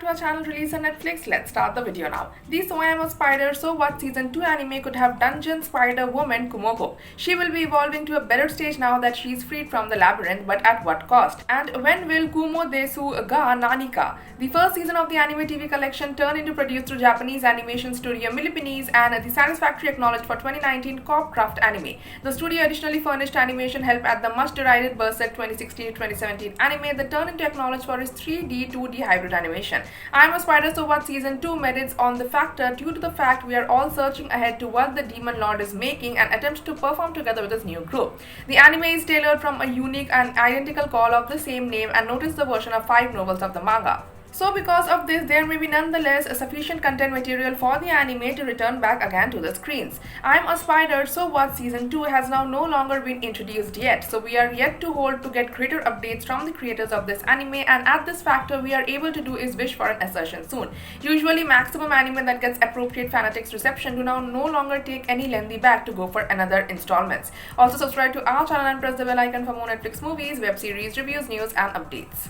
to our channel released on Netflix. Let's start the video now. The So I Am a Spider So What Season 2 anime could have Dungeon Spider Woman Kumoko. She will be evolving to a better stage now that she is freed from the labyrinth, but at what cost? And when will Kumo Desu ga Nanika, the first season of the anime TV collection, turn into produced through Japanese animation studio Millipinies and the satisfactory acknowledged for 2019 Copcraft anime? The studio additionally furnished animation help at the much derided Berserk 2016-2017 anime that turned into acknowledged for its 3D 2D hybrid animation. I Am a Spider So What Season 2 merits on the factor due to the fact we are all searching ahead to what the Demon Lord is making and attempt to perform together with his new group. The anime is tailored from a unique and identical call of the same name, and notice the version of 5 novels of the manga. So because of this, there may be nonetheless sufficient content material for the anime to return back again to the screens. I'm a Spider So What Season 2 has now no longer been introduced yet, so we are yet to hold to get greater updates from the creators of this anime, and at this factor we are able to do is wish for an assertion soon. Usually maximum anime that gets appropriate fanatics reception do now no longer take any lengthy back to go for another installments. Also subscribe to our channel and press the bell icon for more Netflix movies, web series, reviews, news and updates.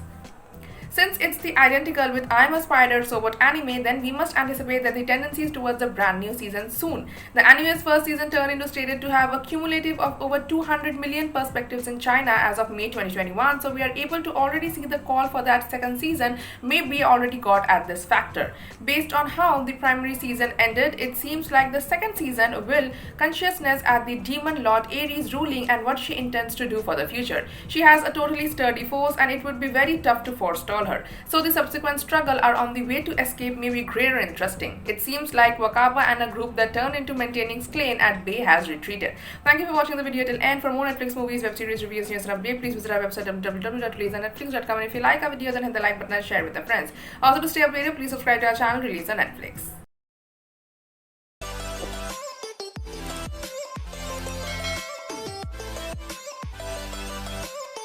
Since it's the identical with I'm a Spider So What anime, then we must anticipate that the tendencies towards a brand new season soon. The anime's first season turned into stated to have a cumulative of over 200 million perspectives in China as of May 2021, so we are able to already see the call for that second season may be already got at this factor. Based on how the primary season ended, it seems like the second season will consciousness at the Demon Lord Ares ruling and what she intends to do for the future. She has a totally sturdy force and it would be very tough to forestall her. So the subsequent struggle are on the way to escape may be greater interesting. It seems like Wakaba and a group that turned into maintaining Sklain at bay has retreated. Thank you for watching the video till end. For more Netflix movies, web series, reviews, news and update, please visit our website www.releaseonnetflix.com, and if you like our videos then hit the like button and share with your friends. Also to stay updated, please subscribe to our channel Release on Netflix.